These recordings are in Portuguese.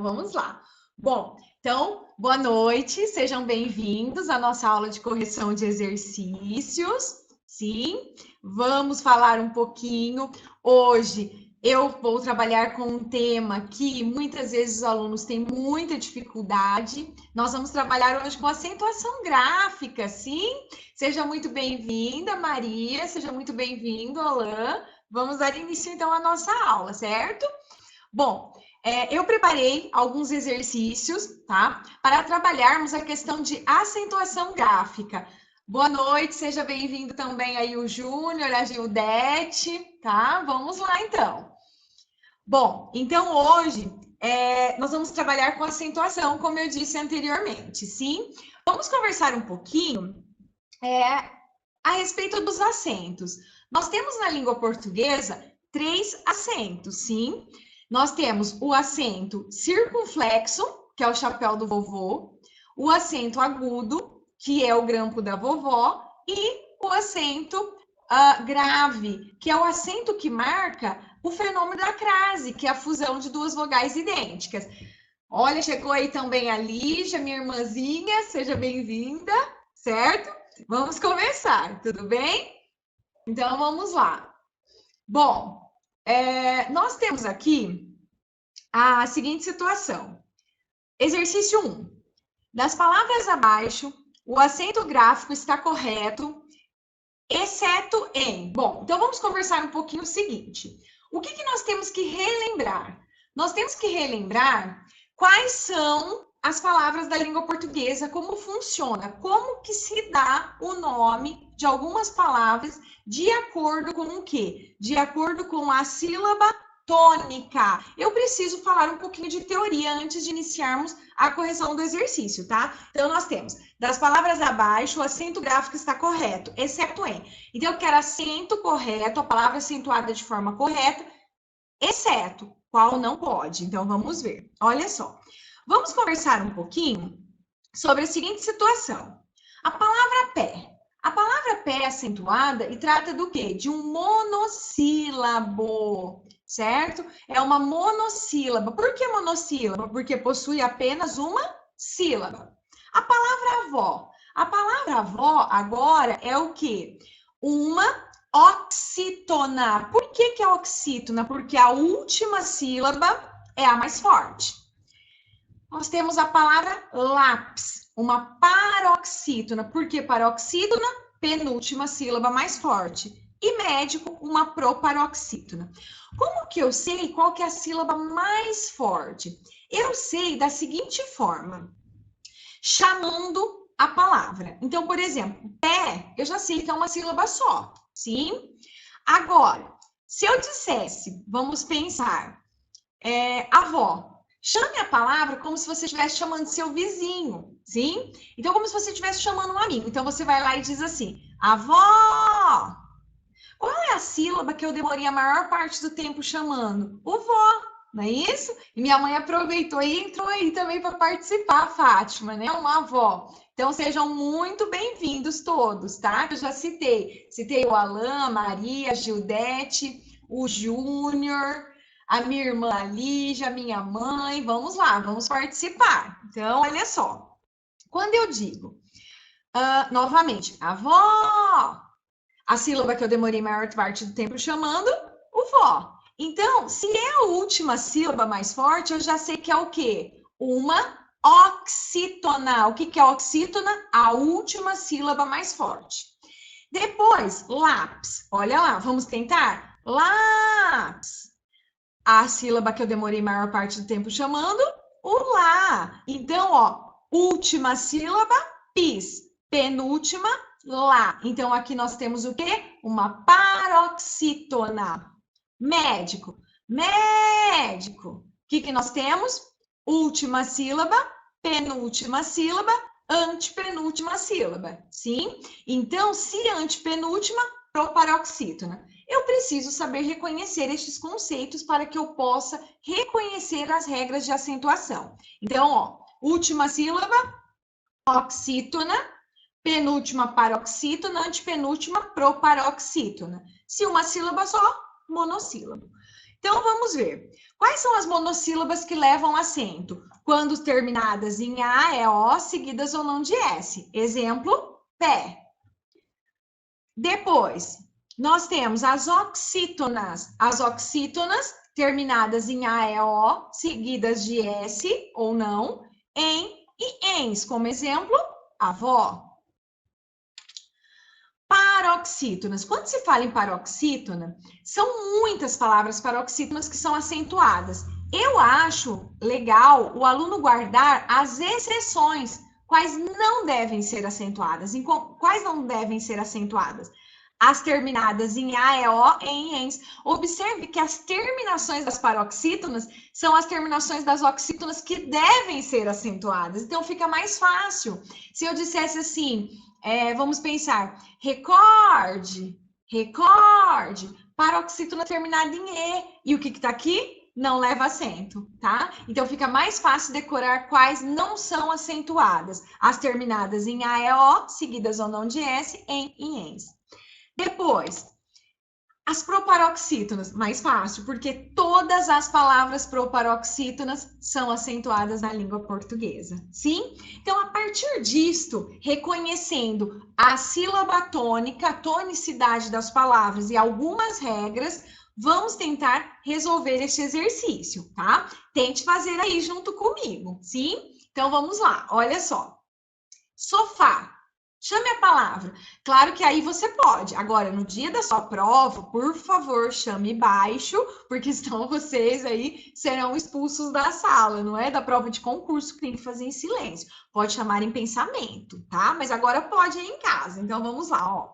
vamos lá. Bom, então, boa noite, sejam bem-vindos à nossa aula de correção de exercícios. Sim, vamos falar um pouquinho. Hoje eu vou trabalhar com um tema que muitas vezes os alunos têm muita dificuldade. Nós vamos trabalhar hoje com acentuação gráfica, sim? Seja muito bem-vinda, Maria, seja muito bem-vindo, Alain. Vamos dar início, então, à nossa aula, certo? Bom, eu preparei alguns exercícios, tá? Para trabalharmos a questão de acentuação gráfica. Boa noite, seja bem-vindo também aí o Júnior, a Gildete, tá? Vamos lá, então. Bom, então hoje nós vamos trabalhar com acentuação, como eu disse anteriormente, sim? Vamos conversar um pouquinho a respeito dos acentos. Nós temos na língua portuguesa 3 acentos, sim? Nós temos o acento circunflexo, que é o chapéu do vovô, o acento agudo, que é o grampo da vovó, e o acento grave, que é o acento que marca o fenômeno da crase, que é a fusão de duas vogais idênticas. Olha, chegou aí também a Lígia, minha irmãzinha, seja bem-vinda, certo? Vamos começar, tudo bem? Então, vamos lá. Bom, nós temos aqui a seguinte situação. Exercício 1. Das palavras abaixo, o acento gráfico está correto, exceto em... Bom, então vamos conversar um pouquinho o seguinte. O que nós temos que relembrar? Nós temos que relembrar quais são as palavras da língua portuguesa, como funciona, como que se dá o nome de algumas palavras de acordo com o quê? De acordo com a sílaba tônica. Eu preciso falar um pouquinho de teoria antes de iniciarmos a correção do exercício, tá? Então, nós temos, das palavras abaixo, o acento gráfico está correto, exceto em. Então, eu quero acento correto, a palavra acentuada de forma correta, exceto, qual não pode. Então, vamos ver. Olha só. Vamos conversar um pouquinho sobre a seguinte situação. A palavra pé. A palavra pé é acentuada e trata do quê? De um monossílabo, certo? É uma monossílaba. Por que monossílaba? Porque possui apenas uma sílaba. A palavra avó. A palavra avó agora é o quê? Uma oxítona. Por que é oxítona? Porque a última sílaba é a mais forte. Nós temos a palavra lápis, uma paroxítona. Por que paroxítona? Penúltima sílaba mais forte. E médico, uma proparoxítona. Como que eu sei qual que é a sílaba mais forte? Eu sei da seguinte forma, chamando a palavra. Então, por exemplo, pé, eu já sei que é uma sílaba só, sim? Agora, se eu dissesse, vamos pensar, avó, chame a palavra como se você estivesse chamando seu vizinho, sim? Então, como se você estivesse chamando um amigo. Então, você vai lá e diz assim, avó! Qual é a sílaba que eu demorei a maior parte do tempo chamando? O vó, não é isso? E minha mãe aproveitou e entrou aí também para participar, a Fátima, né? Uma avó. Então, sejam muito bem-vindos todos, tá? Eu já citei. Citei o Alain, a Maria, a Gildete, o Júnior, a minha irmã a Lígia, a minha mãe. Vamos lá, vamos participar. Então, olha só. Quando eu digo, novamente, avó, a sílaba que eu demorei a maior parte do tempo chamando, o vó. Então, se é a última sílaba mais forte, eu já sei que é o quê? Uma oxítona. O que é oxítona? A última sílaba mais forte. Depois, lápis. Olha lá, vamos tentar? Lápis. A sílaba que eu demorei a maior parte do tempo chamando, o lá. Então, ó, última sílaba, pis. Penúltima, lá. Então, aqui nós temos o quê? Uma paroxítona. Médico. Médico. O que nós temos? Última sílaba, penúltima sílaba, antepenúltima sílaba. Sim? Então, se antepenúltima, proparoxítona. Eu preciso saber reconhecer estes conceitos para que eu possa reconhecer as regras de acentuação. Então, ó, última sílaba, oxítona, penúltima paroxítona, antepenúltima proparoxítona. Se uma sílaba só, monossílabo. Então, vamos ver. Quais são as monossílabas que levam acento? Quando terminadas em A, é O, seguidas ou não de S. Exemplo, pé. Depois, nós temos as oxítonas. As oxítonas, terminadas em A, E, O, seguidas de S ou não, em e ens. Como exemplo, avó. Paroxítonas. Quando se fala em paroxítona, são muitas palavras paroxítonas que são acentuadas. Eu acho legal o aluno guardar as exceções, quais não devem ser acentuadas. Quais não devem ser acentuadas? As terminadas em A, E, O e em ens. Observe que as terminações das paroxítonas são as terminações das oxítonas que devem ser acentuadas. Então, fica mais fácil. Se eu dissesse assim, vamos pensar, recorde, paroxítona terminada em E. E o que está aqui? Não leva acento, tá? Então, fica mais fácil decorar quais não são acentuadas. As terminadas em A, E, O, seguidas ou não de S, em e ens. Depois, as proparoxítonas, mais fácil, porque todas as palavras proparoxítonas são acentuadas na língua portuguesa, sim? Então, a partir disto, reconhecendo a sílaba tônica, a tonicidade das palavras e algumas regras, vamos tentar resolver este exercício, tá? Tente fazer aí junto comigo, sim? Então, vamos lá, olha só. Sofá. Chame a palavra. Claro que aí você pode. Agora, no dia da sua prova, por favor, chame baixo, porque senão vocês aí serão expulsos da sala, não é? Da prova de concurso que tem que fazer em silêncio. Pode chamar em pensamento, tá? Mas agora pode ir em casa. Então, vamos lá, ó.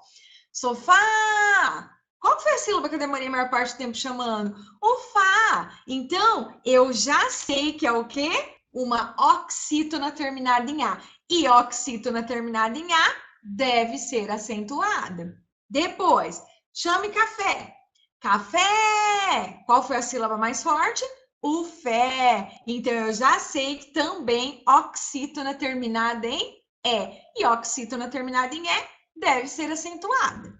Sofá! Qual foi a sílaba que eu demorei a maior parte do tempo chamando? O Fá! Então, eu já sei que é o quê? Uma oxítona terminada em A. E oxítona terminada em A deve ser acentuada. Depois, chame café. Café! Qual foi a sílaba mais forte? O fé. Então, eu já sei que também oxítona terminada em E. E oxítona terminada em E deve ser acentuada.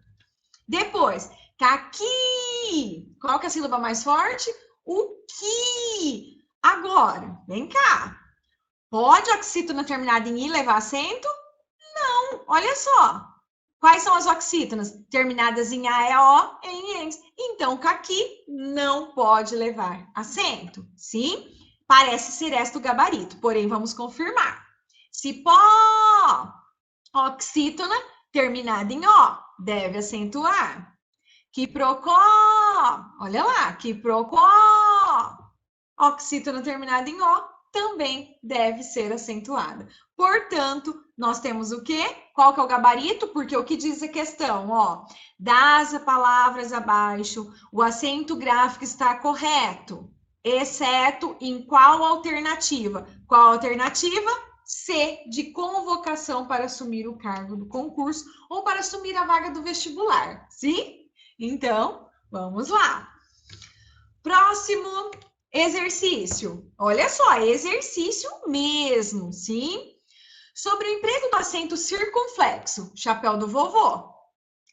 Depois, caqui. Qual que é a sílaba mais forte? O qui. Agora, vem cá. Pode oxítona terminada em I levar acento? Não, olha só. Quais são as oxítonas? Terminadas em A, E, O e em ens. Então, caqui não pode levar acento, sim? Parece ser esta o gabarito, porém, vamos confirmar. Cipó, oxítona terminada em O, deve acentuar. Quiprocó, olha lá, quiprocó, oxítona terminada em O, também deve ser acentuada. Portanto, nós temos o quê? Qual que é o gabarito? Porque o que diz a questão, ó, das palavras abaixo, o acento gráfico está correto, exceto em qual alternativa? Qual alternativa? C, de convocação para assumir o cargo do concurso ou para assumir a vaga do vestibular, sim? Então, vamos lá. Próximo exercício. Olha só, exercício mesmo, sim? Sobre o emprego do acento circunflexo, chapéu do vovô.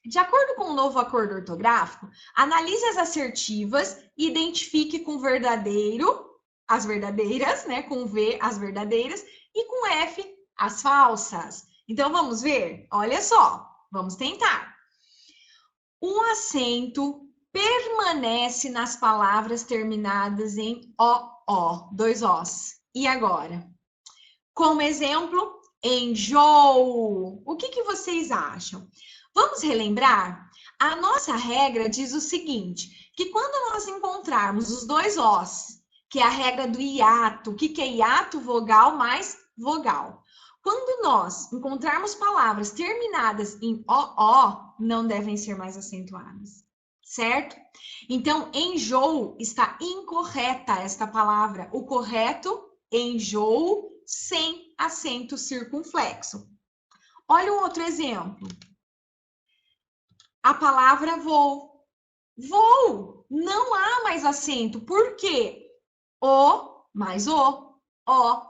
De acordo com o novo acordo ortográfico, analise as assertivas e identifique com verdadeiro as verdadeiras, né? Com V, as verdadeiras, e com F, as falsas. Então, vamos ver? Olha só, vamos tentar. Um acento permanece nas palavras terminadas em O, dois Os. E agora? Como exemplo, enjoo. O que vocês acham? Vamos relembrar? A nossa regra diz o seguinte, que quando nós encontrarmos os dois Os, que é a regra do hiato, o que é hiato? Vogal mais vogal. Quando nós encontrarmos palavras terminadas em OO, não devem ser mais acentuadas, certo? Então, enjoo está incorreta esta palavra. O correto, enjoo, sem acento circunflexo. Olha um outro exemplo. A palavra vou. Vou. Não há mais acento. Por quê? O mais O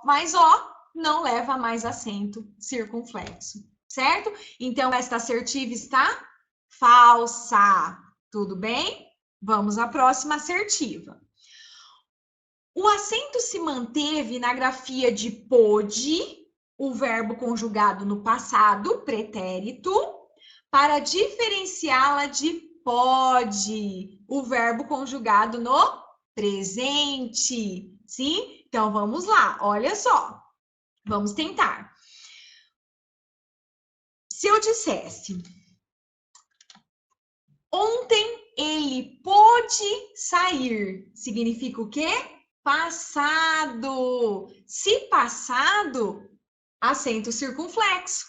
mais O, não leva mais acento circunflexo, certo? Então, esta assertiva está falsa. Tudo bem? Vamos à próxima assertiva. O acento se manteve na grafia de pôde, o verbo conjugado no passado, pretérito, para diferenciá-la de pode, o verbo conjugado no presente. Sim? Então, vamos lá. Olha só. Vamos tentar. Se eu dissesse, ontem ele pôde sair, significa o quê? Passado. Se passado, acento circunflexo.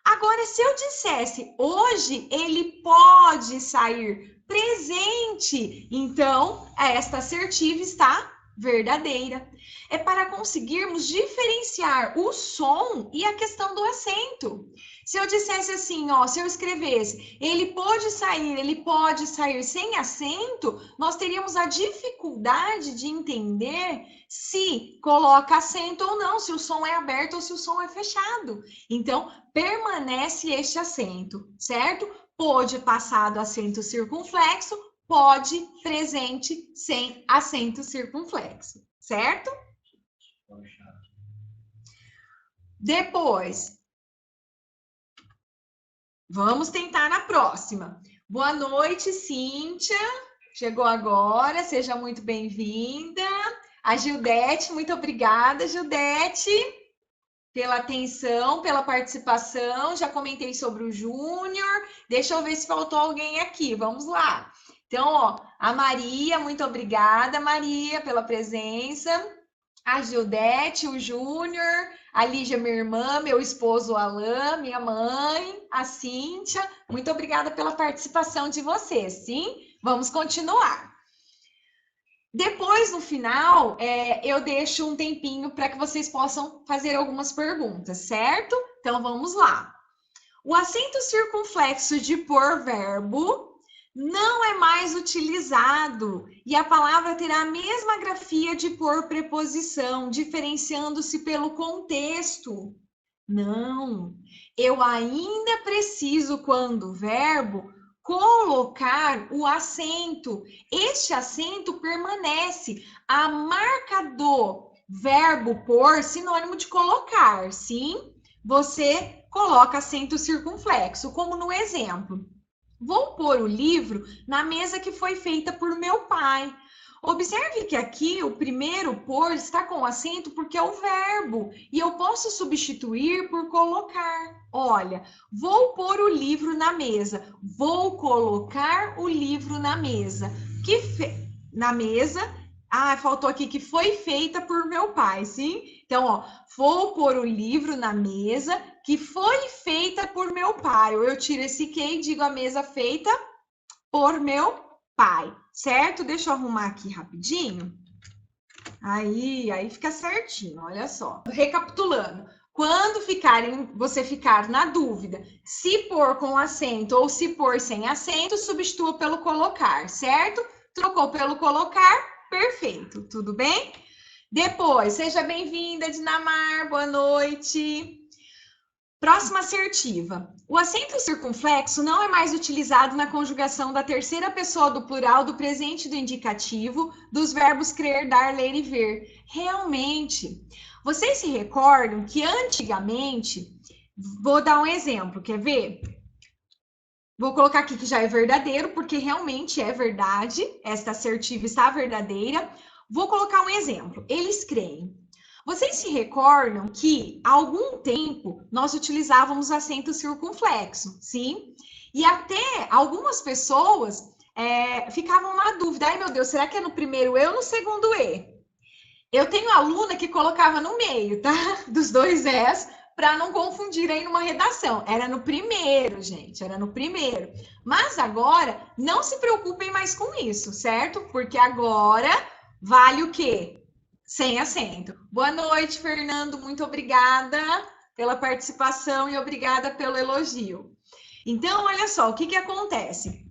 Agora, se eu dissesse, hoje ele pode sair, presente, então esta assertiva está verdadeira. É para conseguirmos diferenciar o som e a questão do acento. Se eu dissesse assim, ó, se eu escrevesse, ele pode sair sem acento, nós teríamos a dificuldade de entender se coloca acento ou não, se o som é aberto ou se o som é fechado. Então, permanece este acento, certo? Pode passado acento circunflexo, pode presente sem acento circunflexo, certo? Depois, vamos tentar na próxima. Boa noite, Cíntia. Chegou agora, seja muito bem-vinda. A Gildete, muito obrigada, Gildete, pela atenção, pela participação. Já comentei sobre o Júnior. Deixa eu ver se faltou alguém aqui. Vamos lá. Então, ó, a Maria, muito obrigada, Maria, pela presença. A Gildete, o Júnior, a Lígia, minha irmã, meu esposo, o Alain, minha mãe, a Cíntia. Muito obrigada pela participação de vocês, sim? Vamos continuar. Depois, no final, eu deixo um tempinho para que vocês possam fazer algumas perguntas, certo? Então, vamos lá. O acento circunflexo de por verbo não é mais utilizado e a palavra terá a mesma grafia de por preposição, diferenciando-se pelo contexto. Não, eu ainda preciso, quando o verbo, colocar o acento. Este acento permanece. A marca do verbo por, sinônimo de colocar, sim? Você coloca acento circunflexo, como no exemplo. Vou pôr o livro na mesa que foi feita por meu pai. Observe que aqui o primeiro pôr está com acento porque é o verbo e eu posso substituir por colocar. Olha, vou pôr o livro na mesa. Vou colocar o livro na mesa. Na mesa. Ah, faltou aqui que foi feita por meu pai, sim? Então, ó, vou pôr o livro na mesa que foi feita por meu pai. Ou eu tiro esse que e digo a mesa feita por meu pai, certo? Deixa eu arrumar aqui rapidinho. Aí fica certinho, olha só. Recapitulando. Quando você ficar na dúvida se pôr com acento ou se pôr sem acento, substitua pelo colocar, certo? Trocou pelo colocar, perfeito, tudo bem? Depois, seja bem-vinda, Dinamar, boa noite. Próxima assertiva. O acento circunflexo não é mais utilizado na conjugação da terceira pessoa do plural do presente do indicativo dos verbos crer, dar, ler e ver. Realmente, vocês se recordam que antigamente, vou dar um exemplo, quer ver? Vou colocar aqui que já é verdadeiro, porque realmente é verdade, esta assertiva está verdadeira. Vou colocar um exemplo. Eles creem. Vocês se recordam que há algum tempo nós utilizávamos acento circunflexo, sim? E até algumas pessoas ficavam na dúvida, ai meu Deus, será que é no primeiro E ou no segundo E? Eu tenho aluna que colocava no meio, tá? Dos dois Es, para não confundir aí numa redação. Era no primeiro, gente, era no primeiro. Mas agora, não se preocupem mais com isso, certo? Porque agora vale o quê? Sem acento. Boa noite, Fernando. Muito obrigada pela participação e obrigada pelo elogio. Então, olha só, o que que acontece?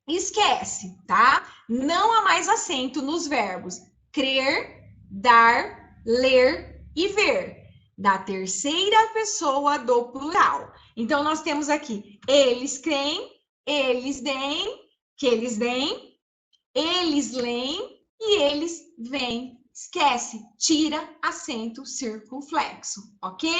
Esquece, tá? Não há mais acento nos verbos crer, dar, ler e ver, da terceira pessoa do plural. Então, nós temos aqui eles creem, eles deem, que eles deem, Eles leem e eles vêm. Esquece, tira acento circunflexo, ok?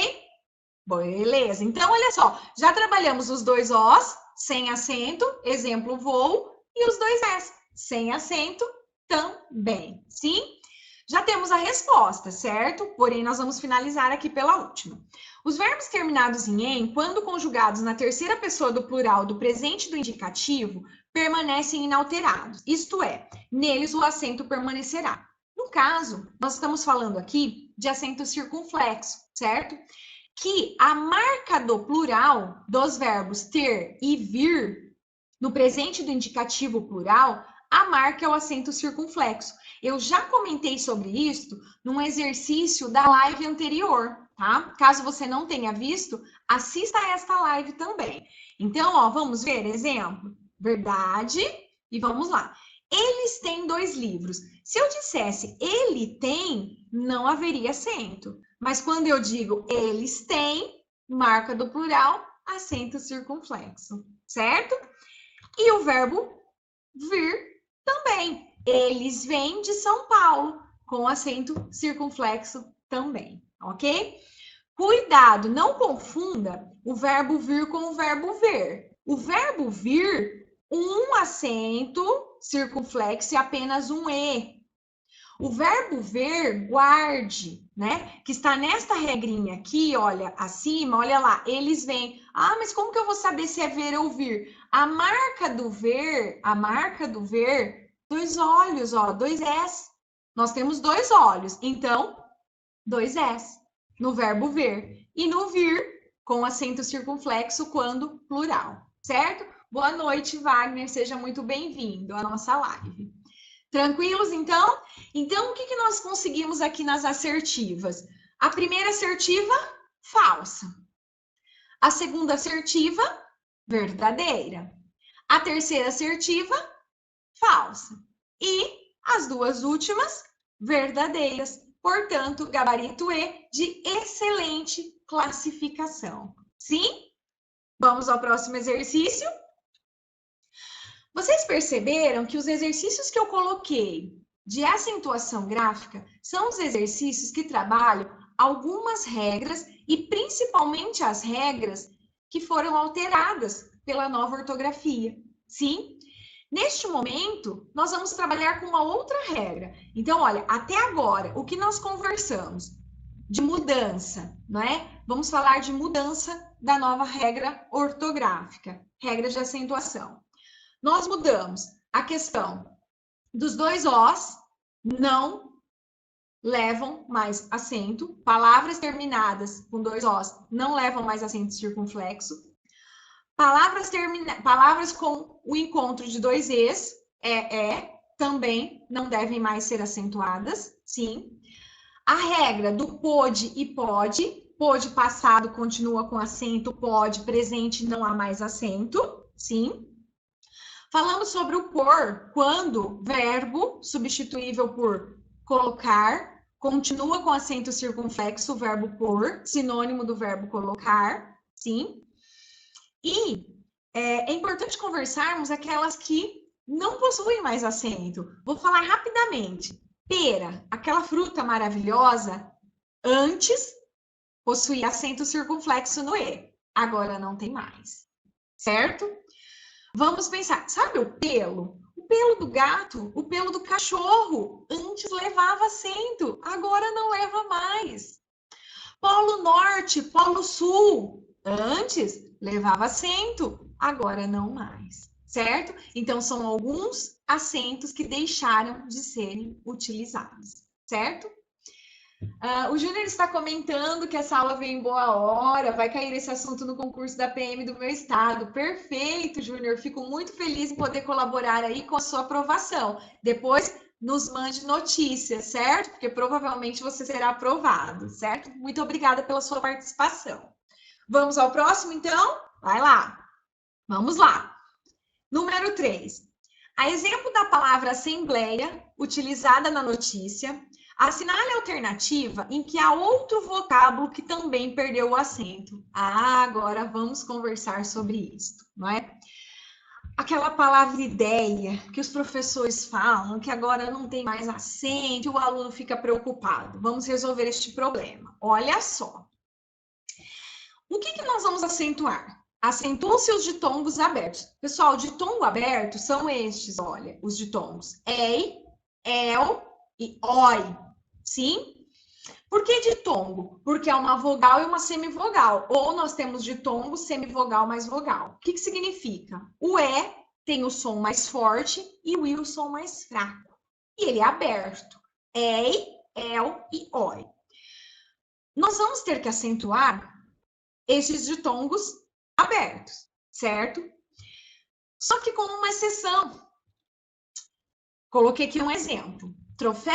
Beleza, então olha só, já trabalhamos os dois Os sem acento, exemplo, vou, e os dois S sem acento também, sim? Já temos a resposta, certo? Porém, nós vamos finalizar aqui pela última. Os verbos terminados em "em", quando conjugados na terceira pessoa do plural do presente do indicativo, permanecem inalterados, isto é, neles o acento permanecerá. No caso, nós estamos falando aqui de acento circunflexo, certo? Que a marca do plural dos verbos ter e vir, no presente do indicativo plural, a marca é o acento circunflexo. Eu já comentei sobre isso num exercício da live anterior, tá? Caso você não tenha visto, assista a esta live também. Então, ó, vamos ver, exemplo, verdade, e vamos lá. Eles têm 2 livros. Se eu dissesse ele tem, não haveria acento. Mas quando eu digo eles têm, marca do plural, acento circunflexo, certo? E o verbo vir também. Eles vêm de São Paulo, com acento circunflexo também, ok? Cuidado, não confunda o verbo vir com o verbo ver. O verbo vir, um acento circunflexo e apenas um E. O verbo ver, guarde, né? Que está nesta regrinha aqui, olha, acima, olha lá, eles vêm. Ah, mas como que eu vou saber se é ver ou vir? A marca do ver, 2 olhos, ó, 2 S. Nós temos 2 olhos, então, 2 S no verbo ver. E no vir, com acento circunflexo quando plural, certo? Boa noite, Wagner, seja muito bem-vindo à nossa live. Tranquilos, então? Então, o que nós conseguimos aqui nas assertivas? A primeira assertiva, falsa. A segunda assertiva, verdadeira. A terceira assertiva, falsa. E as duas últimas, verdadeiras. Portanto, gabarito E de excelente classificação. Sim? Vamos ao próximo exercício? Vocês perceberam que os exercícios que eu coloquei de acentuação gráfica são os exercícios que trabalham algumas regras e principalmente as regras que foram alteradas pela nova ortografia. Sim? Neste momento, nós vamos trabalhar com uma outra regra. Então, olha, até agora, o que nós conversamos de mudança, não é? Vamos falar de mudança da nova regra ortográfica, regra de acentuação. Nós mudamos a questão dos 2 Os, não levam mais acento. Palavras terminadas com 2 Os não levam mais acento circunflexo. Palavras com o encontro de 2 Es, também não devem mais ser acentuadas, sim. A regra do pode e pode passado continua com acento, pode presente não há mais acento, sim. Falamos sobre o por, quando verbo substituível por colocar, continua com acento circunflexo, o verbo por, sinônimo do verbo colocar, sim. E é importante conversarmos aquelas que não possuem mais acento. Vou falar rapidamente. Pera, aquela fruta maravilhosa, antes possuía acento circunflexo no E, agora não tem mais, certo? Vamos pensar, sabe o pelo? O pelo do gato, o pelo do cachorro, antes levava acento, agora não leva mais. Polo Norte, Polo Sul, antes levava acento, agora não mais, certo? Então, são alguns acentos que deixaram de serem utilizados, certo? O Júnior está comentando que essa aula veio em boa hora, vai cair esse assunto no concurso da PM do meu estado. Perfeito, Júnior, fico muito feliz em poder colaborar aí com a sua aprovação. Depois nos mande notícias, certo? Porque provavelmente você será aprovado, certo? Muito obrigada pela sua participação. Vamos ao próximo, então? Vai lá. Vamos lá. Número 3. A exemplo da palavra assembleia, utilizada na notícia, assinale a alternativa em que há outro vocábulo que também perdeu o acento. Agora vamos conversar sobre isso, não é? aquela palavra ideia que os professores falam, que agora não tem mais acento, e o aluno fica preocupado. Vamos resolver este problema. Olha só. O que nós vamos acentuar? Acentuam-se os ditongos abertos. Pessoal, ditongo aberto são estes, olha, os ditongos ei, el e oi. Sim? Por que ditongo? Porque é uma vogal e uma semivogal. Ou nós temos ditongo, semivogal mais vogal. O que significa? O E tem o som mais forte e o I o som mais fraco. E ele é aberto. Ei, el e oi. Nós vamos ter que acentuar esses ditongos abertos, certo? Só que com uma exceção. Coloquei aqui um exemplo. Troféu!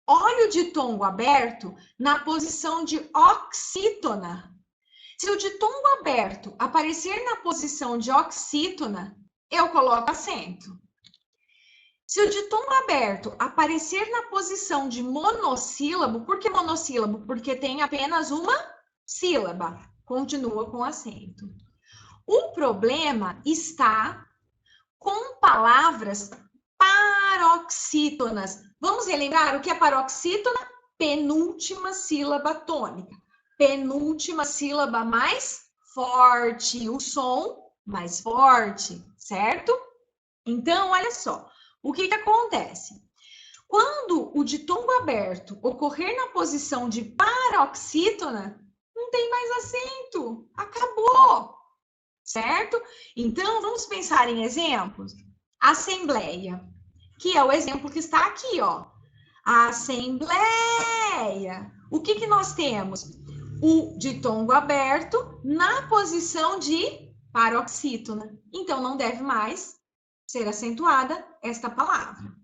Olha o ditongo aberto na posição de oxítona. Se o ditongo aberto aparecer na posição de oxítona, eu coloco acento. Se o ditongo aberto aparecer na posição de monossílabo, por que monossílabo? Porque tem apenas uma sílaba. Continua com acento. O problema está com palavras paroxítonas. Vamos relembrar o que é paroxítona? Penúltima sílaba tônica. Penúltima sílaba mais forte. O som mais forte, certo? Então, olha só. O que acontece? Quando o ditongo aberto ocorrer na posição de paroxítona, não tem mais acento. Acabou. Certo? Então, vamos pensar em exemplos. Assembleia, que é o exemplo que está aqui, ó. Assembleia. O que nós temos? O ditongo aberto na posição de paroxítona. Então, não deve mais ser acentuada esta palavra.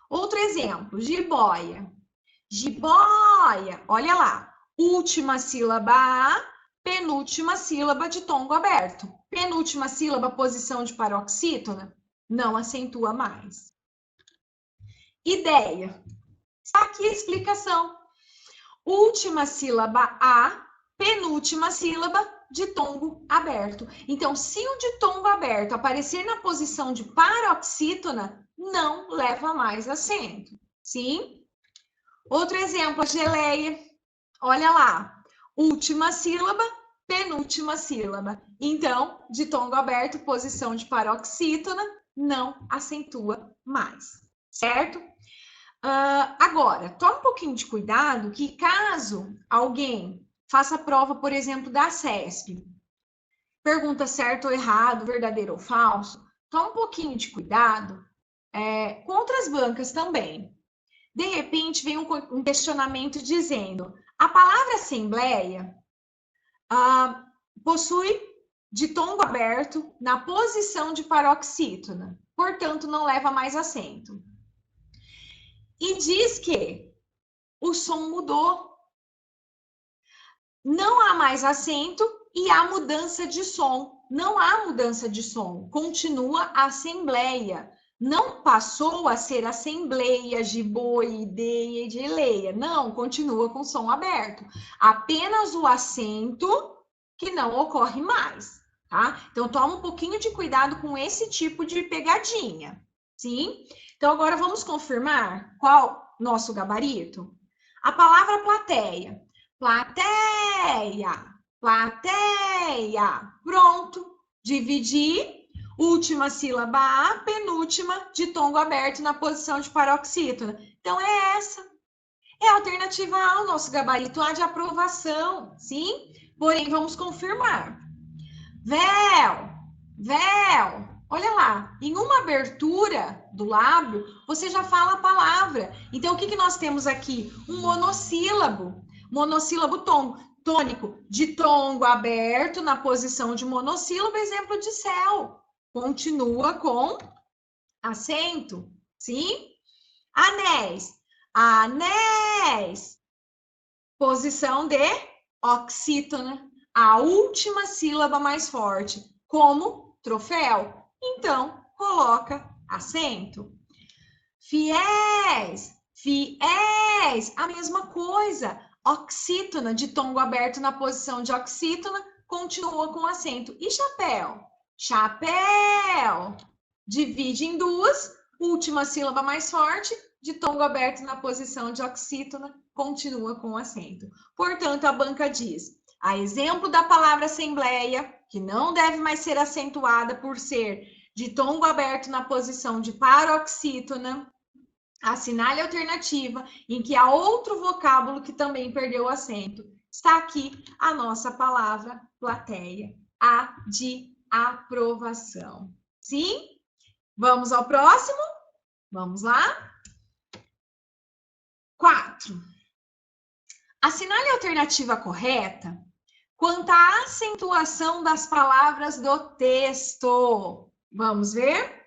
Outro exemplo, jiboia. Jiboia, olha lá. Última sílaba A, penúltima sílaba de ditongo aberto. Penúltima sílaba, posição de paroxítona, não acentua mais. Ideia. Está aqui a explicação. Última sílaba A, penúltima sílaba de ditongo aberto. Então, se o ditongo aberto aparecer na posição de paroxítona, não leva mais acento. Sim? Outro exemplo, a geleia. Olha lá. Última sílaba, penúltima sílaba. Então, ditongo aberto, posição de paroxítona, não acentua mais, certo? Agora, tome um pouquinho de cuidado que caso alguém faça a prova, por exemplo, da CESP, pergunta certo ou errado, verdadeiro ou falso, tome um pouquinho de cuidado com outras bancas também. De repente, vem um questionamento dizendo: a palavra assembleia possui ditongo aberto na posição de paroxítona, portanto, não leva mais acento. E diz que o som mudou. Não há mais acento e há mudança de som. Não há mudança de som. Continua assembleia. Não passou a ser assembleia, jiboia, ideia e geleia. Não, continua com som aberto. Apenas o acento que não ocorre mais, tá? Então, toma um pouquinho de cuidado com esse tipo de pegadinha, sim? Então, agora vamos confirmar qual nosso gabarito? A palavra plateia. Plateia, plateia. Pronto. Dividir. Última sílaba A, penúltima, ditongo aberto na posição de paroxítona. Então, é essa. É a alternativa A, o nosso gabarito A de aprovação, sim? Porém, vamos confirmar. Véu, véu. Olha lá, em uma abertura do lábio, você já fala a palavra. Então, o que nós temos aqui? Um monossílabo. Monossílabo tônico. Ditongo aberto na posição de monossílabo, exemplo de céu. Continua com acento, sim? Anéis. Anéis. Posição de oxítona. A última sílaba mais forte, como troféu. Então, coloca acento. Fiéis, fiéis, a mesma coisa. Oxítona, ditongo aberto na posição de oxítona, continua com acento. E chapéu? chapéu. Divide em duas, última sílaba mais forte, ditongo aberto na posição de oxítona, continua com acento. Portanto, a banca diz, a exemplo da palavra assembleia, que não deve mais ser acentuada por ser ditongo aberto na posição de paroxítona, assinale a alternativa em que há outro vocábulo que também perdeu o acento. Está aqui a nossa palavra plateia, a de aprovação. Sim? Vamos ao próximo? Vamos lá? 4. Assinale a alternativa correta quanto à acentuação das palavras do texto. Vamos ver?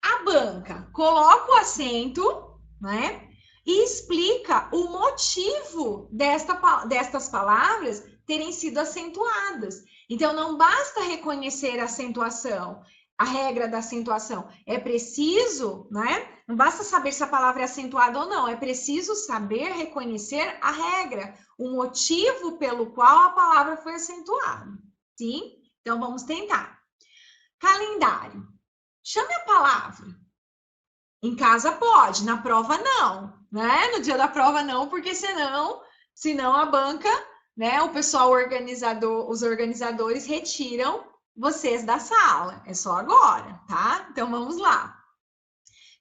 A banca coloca o acento, né? E explica o motivo destas palavras terem sido acentuadas. Então, não basta reconhecer a acentuação, a regra da acentuação. É preciso, né? Não basta saber se a palavra é acentuada ou não, é preciso saber reconhecer a regra, o motivo pelo qual a palavra foi acentuada. Sim? Então, vamos tentar. Calendário. Chame a palavra. Em casa pode, na prova não, né? No dia da prova não, porque senão a banca, né? O pessoal organizador, os organizadores retiram vocês da sala. É só agora, tá? Então vamos lá.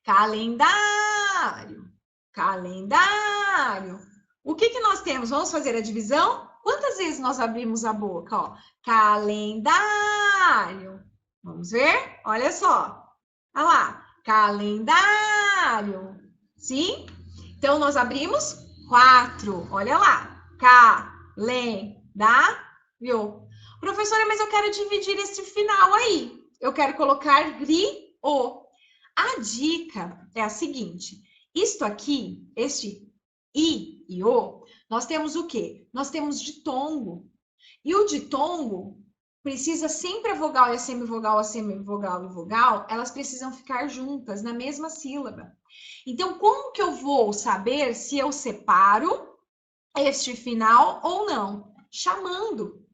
Calendário. Calendário. O que nós temos? Vamos fazer a divisão? Quantas vezes nós abrimos a boca? Ó, calendário. Vamos ver? Olha só. Olha lá. Calendário. Sim? Então, nós abrimos 4. Olha lá. Calendário. Professora, mas eu quero dividir esse final aí. Eu quero colocar gri-o. A dica é a seguinte. Isto aqui, este i e o, nós temos o quê? Nós temos ditongo. E o ditongo precisa sempre a vogal e a semivogal e vogal, elas precisam ficar juntas na mesma sílaba. Então, como que eu vou saber se eu separo este final ou não? Chamando.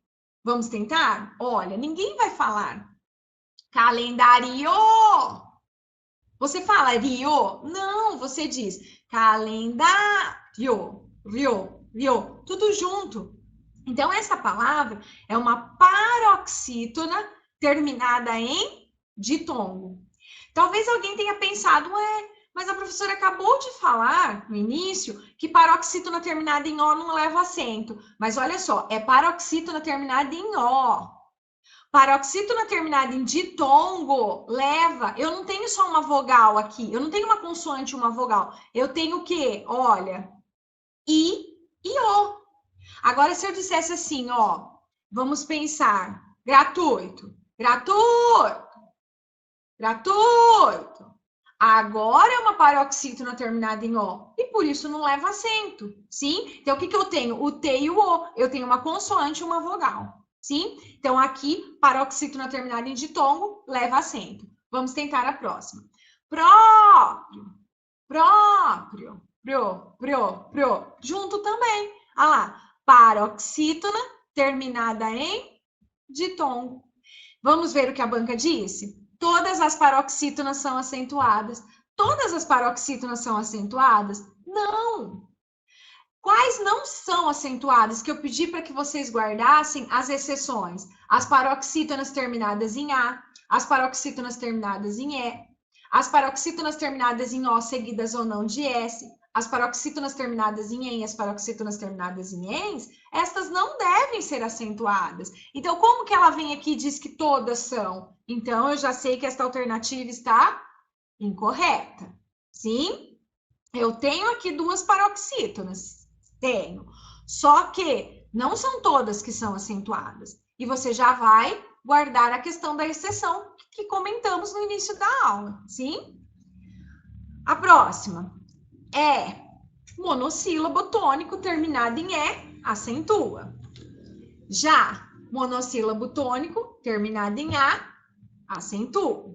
Vamos tentar? Olha, ninguém vai falar calendário. Você fala rio? Não, você diz calendário, rio, tudo junto. Então, essa palavra é uma paroxítona terminada em ditongo. Talvez alguém tenha pensado, mas a professora acabou de falar no início que paroxítona terminada em O não leva acento. Mas olha só, é paroxítona terminada em O. Paroxítona terminada em ditongo leva. Eu não tenho só uma vogal aqui, eu não tenho uma consoante e uma vogal. Eu tenho o quê? Olha, I e O. Agora, se eu dissesse assim, ó, vamos pensar, gratuito, gratuito, gratuito. Agora é uma paroxítona terminada em O, e por isso não leva acento, sim? Então, o que eu tenho? O T e o O. Eu tenho uma consoante e uma vogal, sim? Então, aqui, paroxítona terminada em ditongo, leva acento. Vamos tentar a próxima. Próprio, próprio, pro. Junto também. Ah lá. Paroxítona terminada em ditongo. Vamos ver o que a banca disse? Todas as paroxítonas são acentuadas. Todas as paroxítonas são acentuadas? Não. Quais não são acentuadas? Que eu pedi para que vocês guardassem as exceções. As paroxítonas terminadas em A, as paroxítonas terminadas em E, as paroxítonas terminadas em O seguidas ou não de S, as paroxítonas terminadas em EN, as paroxítonas terminadas em ENS, estas não devem ser acentuadas. Então, como que ela vem aqui e diz que todas são? Então, eu já sei que esta alternativa está incorreta. Sim? Eu tenho aqui duas paroxítonas. Tenho. Só que não são todas que são acentuadas. E você já vai guardar a questão da exceção que comentamos no início da aula. Sim? A próxima. É monossílabo tônico terminado em E, acentua. Já monossílabo tônico terminado em A, acentua.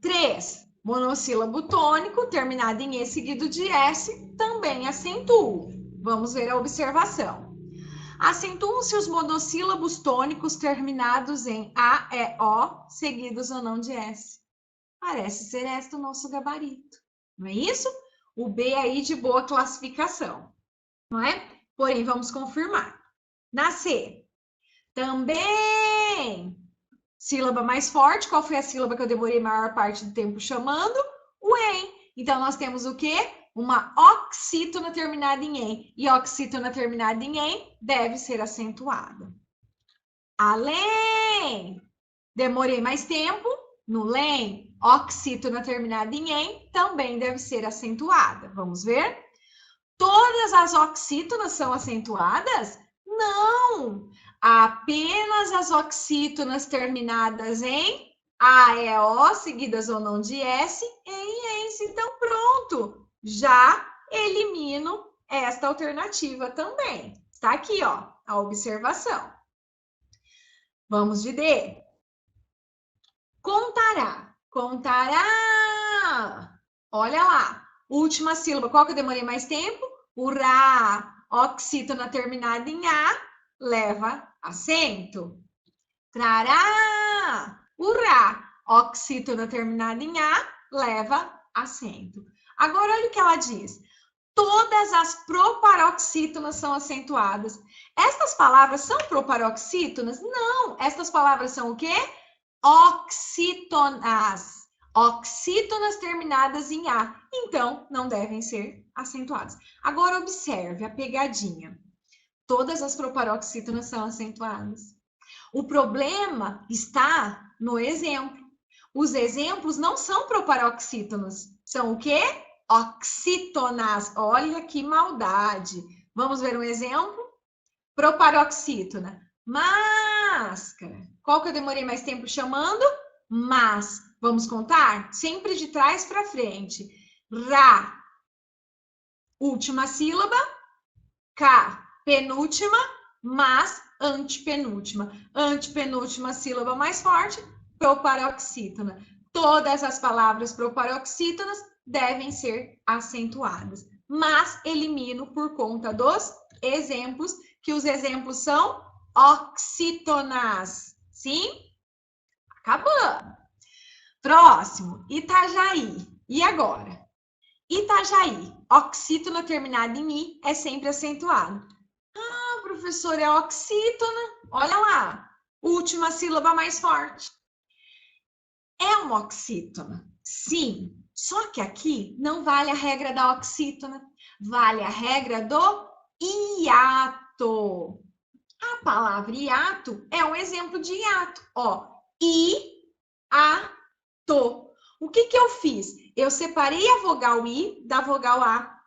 3. Monossílabo tônico terminado em E seguido de S, também acentua. Vamos ver a observação. Acentuam-se os monossílabos tônicos terminados em A, E, O, seguidos ou não de S. Parece ser este o nosso gabarito, não é isso? O B aí de boa classificação, não é? Porém, vamos confirmar. Na C, também sílaba mais forte. Qual foi a sílaba que eu demorei a maior parte do tempo chamando? O EM. Então, nós temos o quê? Uma oxítona terminada em EM. E oxítona terminada em EM deve ser acentuada. Além, demorei mais tempo. No LEM, oxítona terminada em EM também deve ser acentuada. Vamos ver? Todas as oxítonas são acentuadas? Não! Apenas as oxítonas terminadas em A, E, O, seguidas ou não de S, em ENS. Então, pronto! Já elimino esta alternativa também. Está aqui, ó, a observação. Vamos de D. Contará. Contará. Olha lá. Última sílaba. Qual que eu demorei mais tempo? O Rá. Oxítona terminada em A leva acento. Trará. O Rá. Oxítona terminada em A leva acento. Agora, olha o que ela diz. Todas as proparoxítonas são acentuadas. Estas palavras são proparoxítonas? Não. Estas palavras são o quê? Oxítonas. Oxítonas terminadas em A. Então, não devem ser acentuadas. Agora, observe a pegadinha. Todas as proparoxítonas são acentuadas. O problema está no exemplo. Os exemplos não são proparoxítonas. São o quê? Oxítonas. Olha que maldade. Vamos ver um exemplo? Proparoxítona. Máscara. Qual que eu demorei mais tempo chamando? Mas. Vamos contar? Sempre de trás para frente. Rá. Última sílaba. Cá. Penúltima. Mas. Antepenúltima. Antepenúltima sílaba mais forte. Proparoxítona. Todas as palavras proparoxítonas devem ser acentuadas. Mas elimino por conta dos exemplos, que os exemplos são oxítonas. Sim? Acabando. Próximo, Itajaí. E agora? Itajaí. Oxítona terminada em I é sempre acentuado. Ah, professor, é oxítona. Olha lá. Última sílaba mais forte. É uma oxítona? Sim. Só que aqui não vale a regra da oxítona. Vale a regra do hiato. A palavra hiato é um exemplo de hiato. Ó, I-A-to. O que eu fiz? Eu separei a vogal I da vogal A.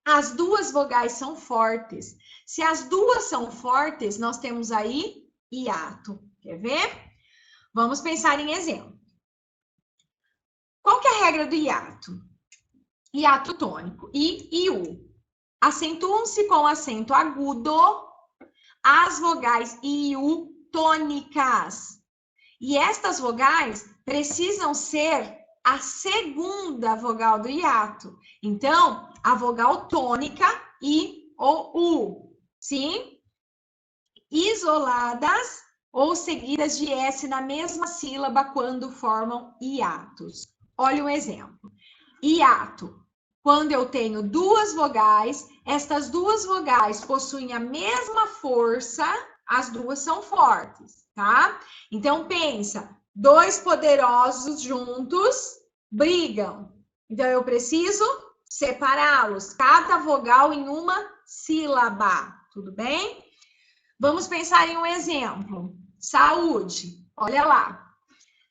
As duas vogais são fortes. Se as duas são fortes, nós temos aí hiato. Quer ver? Vamos pensar em exemplo. Qual que é a regra do hiato? Hiato tônico. I e U. Acentuam-se com acento agudo as vogais I e U tônicas. E estas vogais precisam ser a segunda vogal do hiato. Então, a vogal tônica I ou U. Sim? Isoladas ou seguidas de S na mesma sílaba quando formam hiatos. Olha um exemplo. Hiato. Quando eu tenho duas vogais, estas duas vogais possuem a mesma força, as duas são fortes, tá? Então, pensa, dois poderosos juntos brigam. Então, eu preciso separá-los, cada vogal em uma sílaba, tudo bem? Vamos pensar em um exemplo. Saúde, olha lá.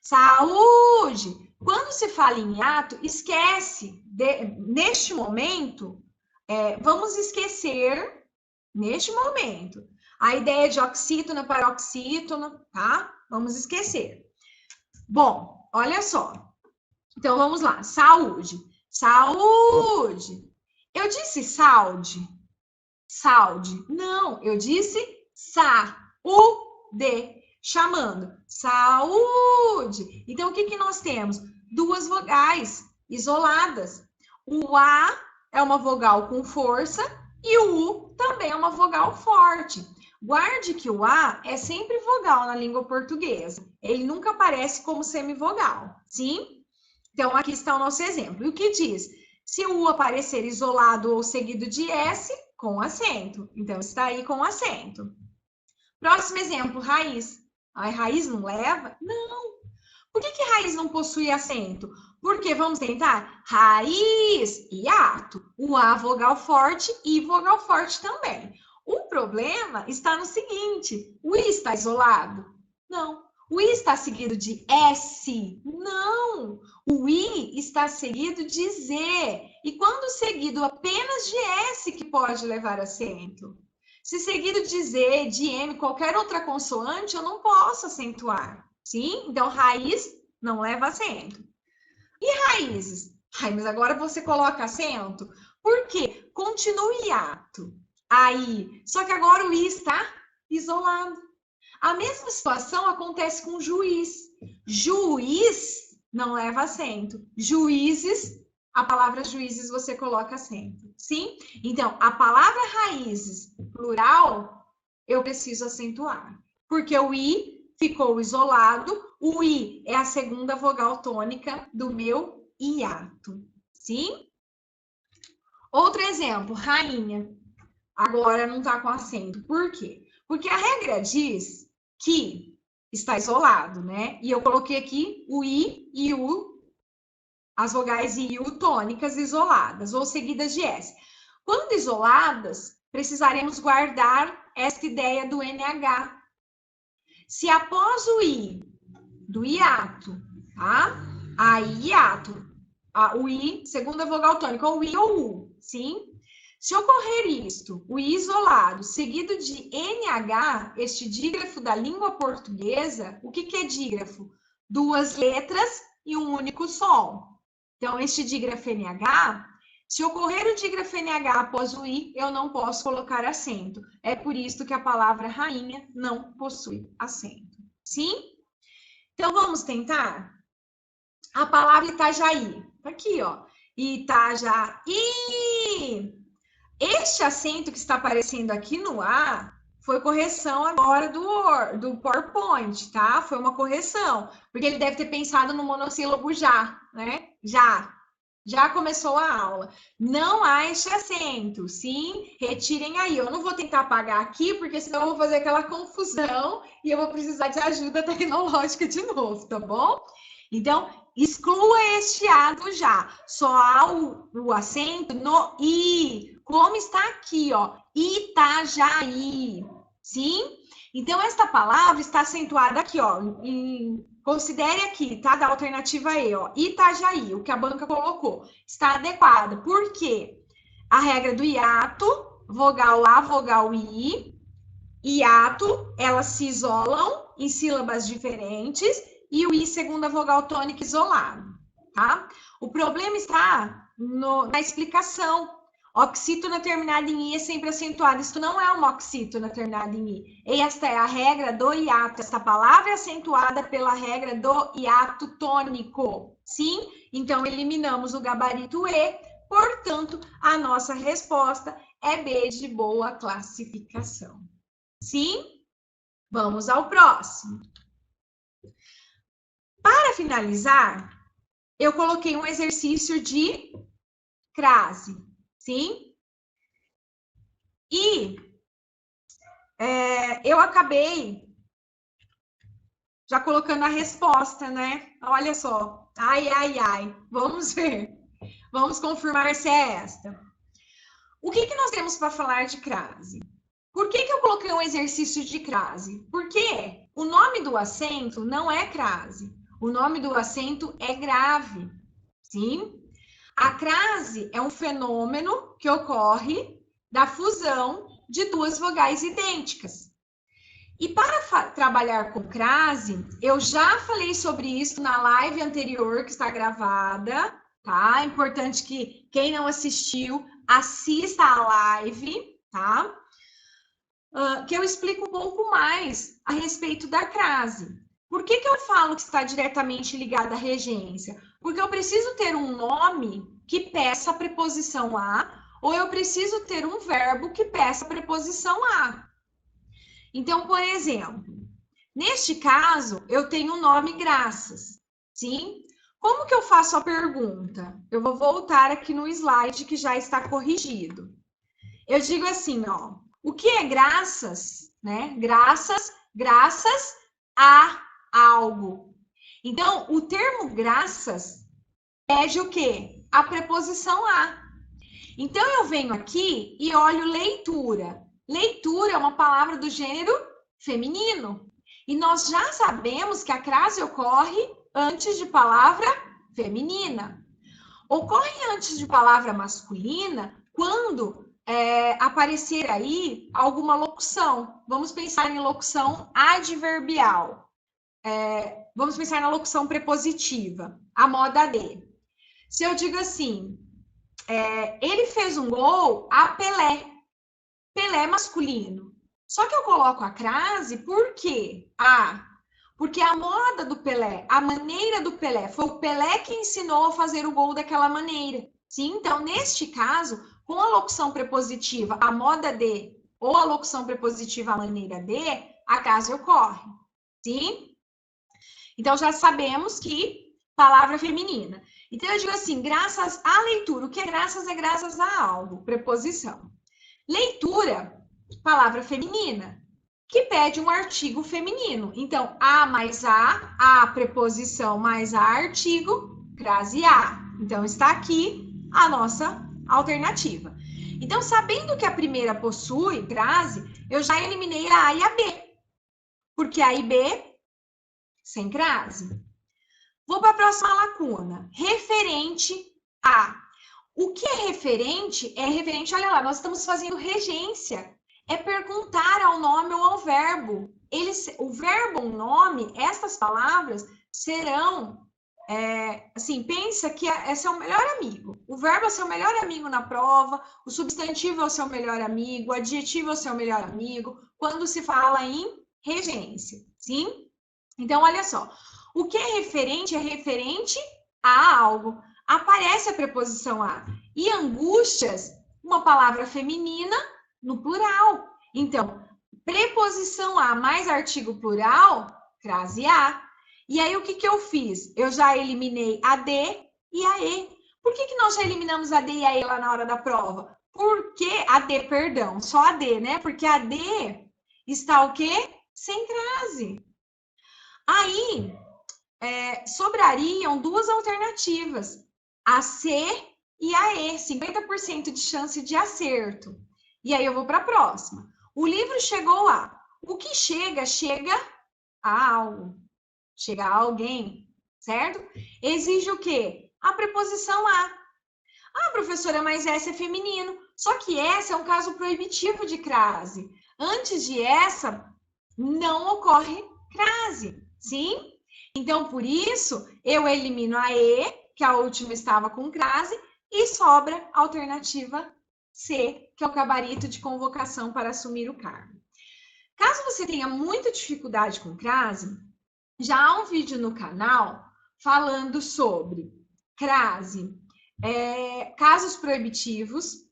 Saúde! Quando se fala em hiato, esquece, neste momento, vamos esquecer, neste momento, a ideia de oxítona, paroxítona, tá? Vamos esquecer. Bom, olha só. Então, vamos lá. Saúde. Saúde. Eu disse saúde? Saúde. Não, eu disse saúde. Chamando saúde. Então, o que nós temos? Duas vogais isoladas. O A é uma vogal com força e o U também é uma vogal forte. Guarde que o A é sempre vogal na língua portuguesa. Ele nunca aparece como semivogal, sim? Então, aqui está o nosso exemplo. E o que diz? Se o U aparecer isolado ou seguido de S, com acento. Então, está aí com acento. Próximo exemplo, raiz. A raiz não leva? Não. Por que raiz não possui acento? Porque, vamos tentar? Raiz, hiato. O A vogal forte e vogal forte também. O problema está no seguinte: o I está isolado? Não. O I está seguido de S? Não. O I está seguido de Z. E quando seguido apenas de S que pode levar acento. Se seguido de Z, de M, qualquer outra consoante, eu não posso acentuar. Sim? Então, raiz não leva acento. E raízes? Ai, mas agora você coloca acento? Por quê? Continua hiato. Aí, só que agora o I está isolado. A mesma situação acontece com juiz. Juiz não leva acento. Juízes, a palavra juízes você coloca acento. Sim? Então, a palavra raízes, plural, eu preciso acentuar. Porque o I ficou isolado. O I é a segunda vogal tônica do meu hiato. Sim? Outro exemplo, rainha. Agora não está com acento. Por quê? Porque a regra diz que está isolado, né? E eu coloquei aqui o I e o, as vogais I e U tônicas isoladas, ou seguidas de S. Quando isoladas, precisaremos guardar esta ideia do NH. Se após o I, do hiato, tá? Aí, hiato, o I, segunda vogal tônica, ou I ou U, sim? Se ocorrer isto, o I isolado, seguido de NH, este dígrafo da língua portuguesa, o que é dígrafo? Duas letras e um único som. Então, este dígrafo NH, se ocorrer o dígrafo NH após o I, eu não posso colocar acento. É por isso que a palavra rainha não possui acento. Sim? Então, vamos tentar? A palavra Itajaí. Aqui, ó. Itajaí. Este acento que está aparecendo aqui no A foi correção agora do PowerPoint, tá? Foi uma correção, porque ele deve ter pensado no monossílabo já, né? Já começou a aula. Não há este acento, sim? Retirem aí. Eu não vou tentar apagar aqui, porque senão eu vou fazer aquela confusão e eu vou precisar de ajuda tecnológica de novo, tá bom? Então, exclua este A do já. Só há o acento no I, como está aqui, ó. Itajaí. Sim? Então, esta palavra está acentuada aqui, ó. Considere aqui, tá? Da alternativa E, ó. Itajaí, o que a banca colocou. Está adequada. Por quê? A regra do hiato, vogal A, vogal I. Hiato, elas se isolam em sílabas diferentes. E o I, segunda vogal tônica, isolado, tá? O problema está na explicação. Oxítona terminada em I é sempre acentuada. Isso não é uma oxítona terminada em I. Esta é a regra do hiato. Esta palavra é acentuada pela regra do hiato tônico. Sim? Então, eliminamos o gabarito E. Portanto, a nossa resposta é B de boa classificação. Sim? Vamos ao próximo. Para finalizar, eu coloquei um exercício de crase, sim? E eu acabei já colocando a resposta, né? Olha só. Ai, ai, ai. Vamos ver. Vamos confirmar se é esta. O que nós temos para falar de crase? Por que eu coloquei um exercício de crase? Porque o nome do acento não é crase. O nome do acento é grave, sim? A crase é um fenômeno que ocorre da fusão de duas vogais idênticas. E para trabalhar com crase, eu já falei sobre isso na live anterior, que está gravada, tá? É importante que quem não assistiu, assista a live, tá? Que eu explico um pouco mais a respeito da crase. Por que eu falo que está diretamente ligada à regência? Porque eu preciso ter um nome que peça a preposição a, ou eu preciso ter um verbo que peça a preposição a. Então, por exemplo, neste caso, eu tenho o nome graças, sim? Como que eu faço a pergunta? Eu vou voltar aqui no slide que já está corrigido. Eu digo assim, ó, o que é graças, né? Graças a algo. Então, o termo graças pede o quê? A preposição a. Então, eu venho aqui e olho leitura. Leitura é uma palavra do gênero feminino. E nós já sabemos que a crase ocorre antes de palavra feminina. Ocorre antes de palavra masculina quando aparecer aí alguma locução. Vamos pensar em locução adverbial. Vamos pensar na locução prepositiva, a moda de. Se eu digo assim, ele fez um gol a Pelé. Pelé masculino. Só que eu coloco a crase por quê? Porque a moda do Pelé, a maneira do Pelé, foi o Pelé que ensinou a fazer o gol daquela maneira. Sim? Então, neste caso, com a locução prepositiva a moda de ou a locução prepositiva a maneira de, a crase ocorre. Sim? Então, já sabemos que palavra feminina. Então, eu digo assim, graças à leitura. O que é graças a algo. Preposição. Leitura, palavra feminina, que pede um artigo feminino. Então, a mais a preposição mais a artigo, crase a. Então, está aqui a nossa alternativa. Então, sabendo que a primeira possui crase, eu já eliminei a A e a B. Porque A e B, sem crase. Vou para a próxima lacuna. Referente a. O que é referente, olha lá, nós estamos fazendo regência. É perguntar ao nome ou ao verbo. O verbo, o nome, essas palavras serão, assim, pensa que é seu melhor amigo. O verbo é seu melhor amigo na prova, o substantivo é o seu melhor amigo, o adjetivo é o seu melhor amigo, quando se fala em regência, sim? Então, olha só, o que é referente a algo. Aparece a preposição a. E angústias, uma palavra feminina no plural. Então, preposição a mais artigo plural, crase a. E aí, o que eu fiz? Eu já eliminei a D e a E. Por que nós já eliminamos a D e a E lá na hora da prova? Porque a D, perdão, só a D, né? Porque a D está o quê? Sem crase. Aí, sobrariam duas alternativas, a C e a E, 50% de chance de acerto. E aí eu vou para a próxima. O livro chegou a. O que chega a algo. Chega a alguém, certo? Exige o quê? A preposição a. Professora, mas essa é feminino. Só que essa é um caso proibitivo de crase. Antes de essa, não ocorre crase, sim? Então, por isso, eu elimino a E, que a última estava com crase, e sobra a alternativa C, que é o gabarito de convocação para assumir o cargo. Caso você tenha muita dificuldade com crase, já há um vídeo no canal falando sobre crase, casos proibitivos,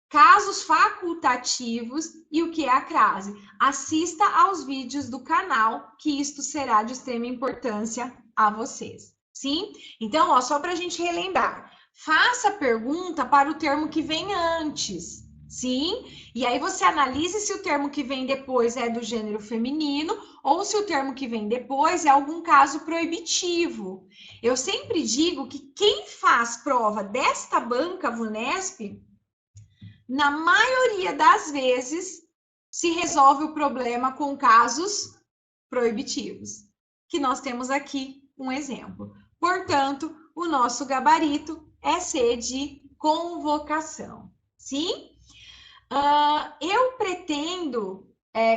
casos facultativos e o que é a crase. Assista aos vídeos do canal, que isto será de extrema importância a vocês. Sim? Então, ó, só para a gente relembrar. Faça pergunta para o termo que vem antes. Sim? E aí você analise se o termo que vem depois é do gênero feminino ou se o termo que vem depois é algum caso proibitivo. Eu sempre digo que quem faz prova desta banca VUNESP, na maioria das vezes, se resolve o problema com casos proibitivos, que nós temos aqui um exemplo. Portanto, o nosso gabarito é ser de convocação, sim? Eu pretendo,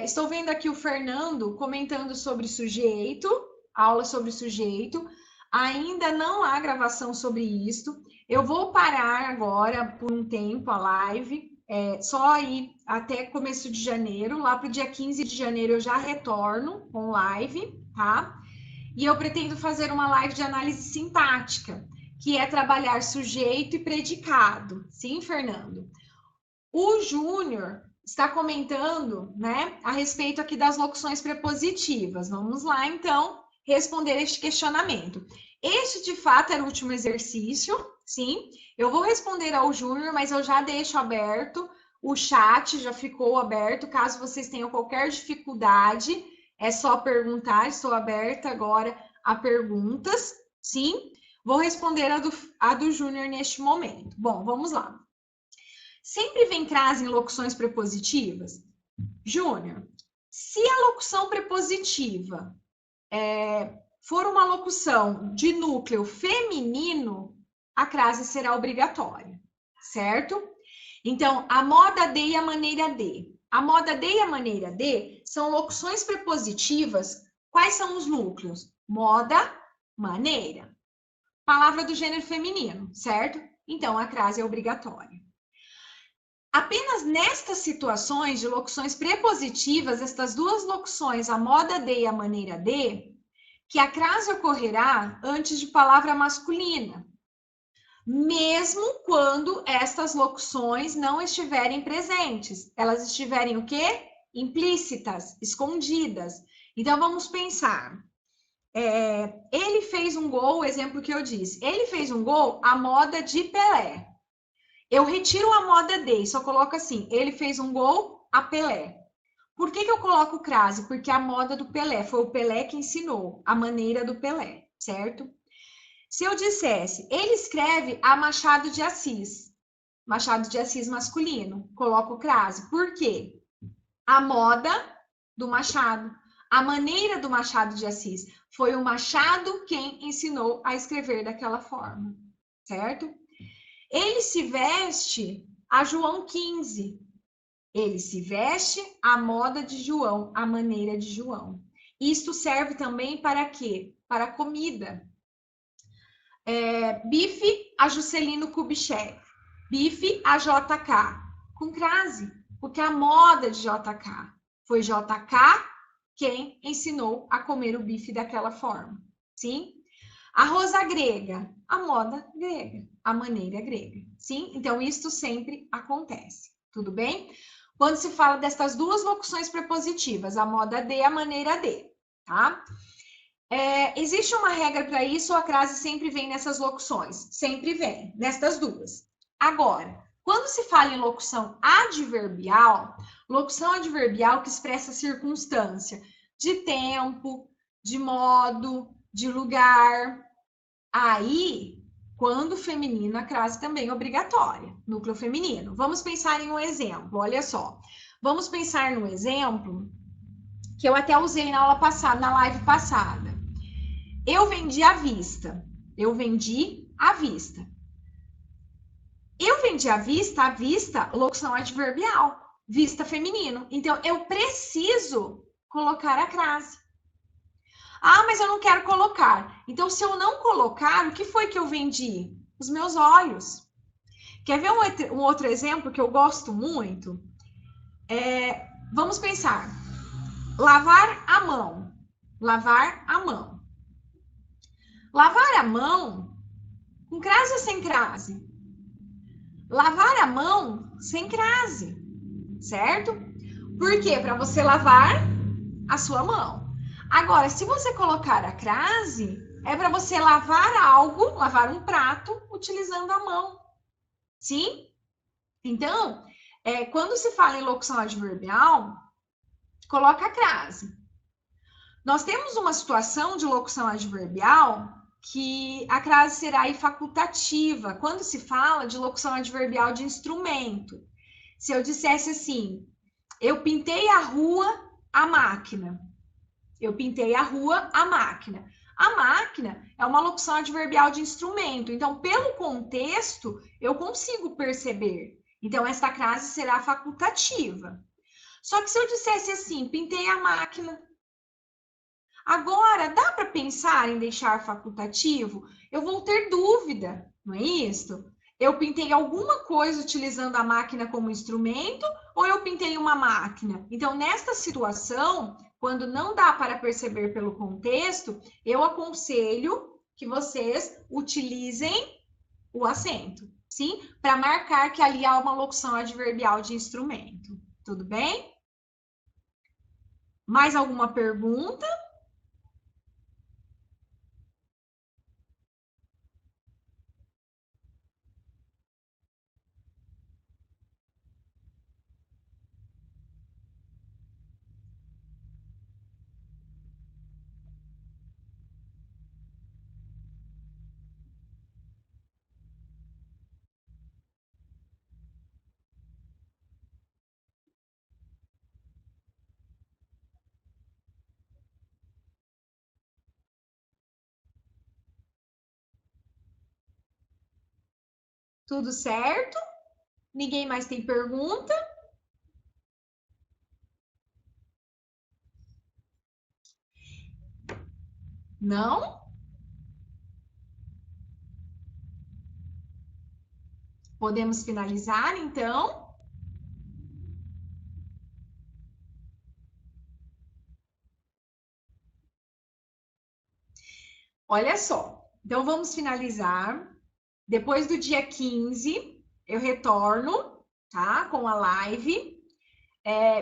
estou vendo aqui o Fernando comentando sobre sujeito, aula sobre sujeito, ainda não há gravação sobre isto. Eu vou parar agora por um tempo a live, só ir até começo de janeiro. Lá para o dia 15 de janeiro eu já retorno com live, tá? E eu pretendo fazer uma live de análise sintática, que é trabalhar sujeito e predicado. Sim, Fernando? O Júnior está comentando, né, a respeito aqui das locuções prepositivas. Vamos lá, então, responder este questionamento. Este, de fato, era o último exercício, sim. Eu vou responder ao Júnior, mas eu já deixo aberto o chat, já ficou aberto. Caso vocês tenham qualquer dificuldade, é só perguntar. Estou aberta agora a perguntas, sim. Vou responder a do Júnior neste momento. Bom, vamos lá. Sempre vem crase em locuções prepositivas? Júnior, se a locução prepositiva for uma locução de núcleo feminino, a crase será obrigatória, certo? Então, a moda de e a maneira de. A moda de e a maneira de são locuções prepositivas. Quais são os núcleos? Moda, maneira. Palavra do gênero feminino, certo? Então, a crase é obrigatória. Apenas nestas situações de locuções prepositivas, estas duas locuções, a moda de e a maneira de, que a crase ocorrerá antes de palavra masculina, mesmo quando estas locuções não estiverem presentes. Elas estiverem o quê? Implícitas, escondidas. Então, vamos pensar. Ele fez um gol, o exemplo que eu disse. Ele fez um gol à moda de Pelé. Eu retiro a moda de, só coloco assim, ele fez um gol a Pelé. Por que eu coloco crase? Porque a moda do Pelé, foi o Pelé que ensinou, a maneira do Pelé, certo? Se eu dissesse, ele escreve a Machado de Assis masculino, coloco crase. Por quê? A moda do Machado, a maneira do Machado de Assis. Foi o Machado quem ensinou a escrever daquela forma, certo? Ele se veste a João 15. Ele se veste à moda de João, à maneira de João. Isto serve também para quê? Para comida. Bife a Juscelino Kubitschek. Bife a JK. Com crase, porque a moda de JK. Foi JK quem ensinou a comer o bife daquela forma. Sim? A rosa grega, a moda grega, a maneira grega, sim? Então, isto sempre acontece, tudo bem? Quando se fala destas duas locuções prepositivas, a moda de, a maneira de, tá? Existe uma regra para isso, a crase sempre vem nessas locuções, sempre vem, nestas duas. Agora, quando se fala em locução adverbial que expressa circunstância de tempo, de modo, de lugar. Aí, quando feminino, a crase também é obrigatória, núcleo feminino. Vamos pensar em um exemplo, olha só. Vamos pensar num exemplo que eu até usei na aula passada, na live passada. Eu vendi à vista. Eu vendi à vista. Eu vendi à vista, locução adverbial, vista feminino. Então, eu preciso colocar a crase. Ah, mas eu não quero colocar. Então, se eu não colocar, o que foi que eu vendi? Os meus olhos. Quer ver um outro exemplo que eu gosto muito? Vamos pensar. Lavar a mão. Lavar a mão. Lavar a mão com crase ou sem crase? Lavar a mão sem crase, certo? Por quê? Para você lavar a sua mão. Agora, se você colocar a crase, é para você lavar algo, lavar um prato, utilizando a mão. Sim? Então, quando se fala em locução adverbial, coloca a crase. Nós temos uma situação de locução adverbial que a crase será facultativa, quando se fala de locução adverbial de instrumento. Se eu dissesse assim, eu pintei a rua à máquina. Eu pintei a rua à máquina. A máquina é uma locução adverbial de instrumento. Então, pelo contexto, eu consigo perceber. Então, esta crase será facultativa. Só que se eu dissesse assim, pintei a máquina. Agora, dá para pensar em deixar facultativo? Eu vou ter dúvida, não é isso? Eu pintei alguma coisa utilizando a máquina como instrumento ou eu pintei uma máquina? Então, nesta situação, quando não dá para perceber pelo contexto, eu aconselho que vocês utilizem o acento, sim? Para marcar que ali há uma locução adverbial de instrumento. Tudo bem? Mais alguma pergunta? Tudo certo? Ninguém mais tem pergunta? Não? Podemos finalizar, então? Olha só. Então, vamos finalizar. Depois do dia 15, eu retorno, tá? Com a live.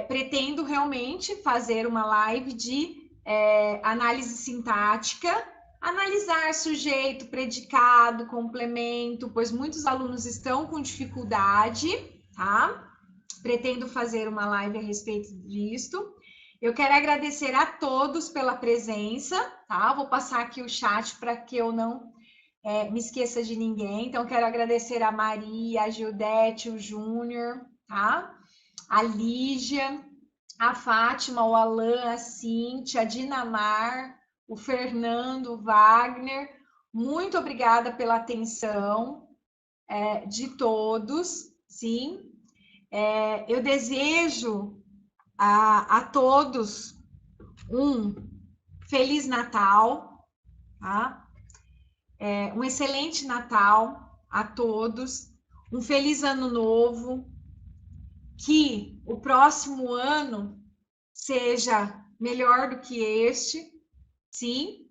Pretendo realmente fazer uma live de análise sintática, analisar sujeito, predicado, complemento, pois muitos alunos estão com dificuldade, tá? Pretendo fazer uma live a respeito disto. Eu quero agradecer a todos pela presença, tá? Vou passar aqui o chat para que eu não me esqueça de ninguém. Então, quero agradecer a Maria, a Gildete, o Júnior, tá? A Lígia, a Fátima, o Alan, a Cíntia, a Dinamar, o Fernando, o Wagner. Muito obrigada pela atenção de todos, sim. Eu desejo a todos um Feliz Natal, tá? Um excelente Natal a todos, um feliz Ano Novo, que o próximo ano seja melhor do que este, sim.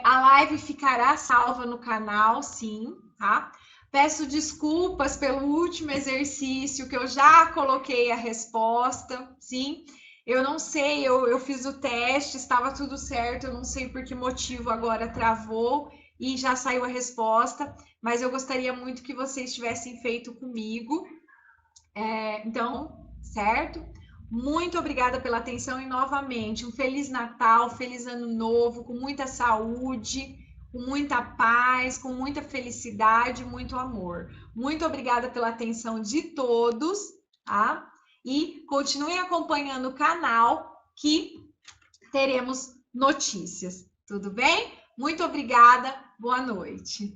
A live ficará salva no canal, sim, tá? Peço desculpas pelo último exercício, que eu já coloquei a resposta, sim. Eu não sei, eu fiz o teste, estava tudo certo, eu não sei por que motivo agora travou e já saiu a resposta, mas eu gostaria muito que vocês tivessem feito comigo. Então, certo? Muito obrigada pela atenção e novamente um Feliz Natal, Feliz Ano Novo, com muita saúde, com muita paz, com muita felicidade, muito amor. Muito obrigada pela atenção de todos, tá? E continuem acompanhando o canal que teremos notícias, tudo bem? Muito obrigada, boa noite.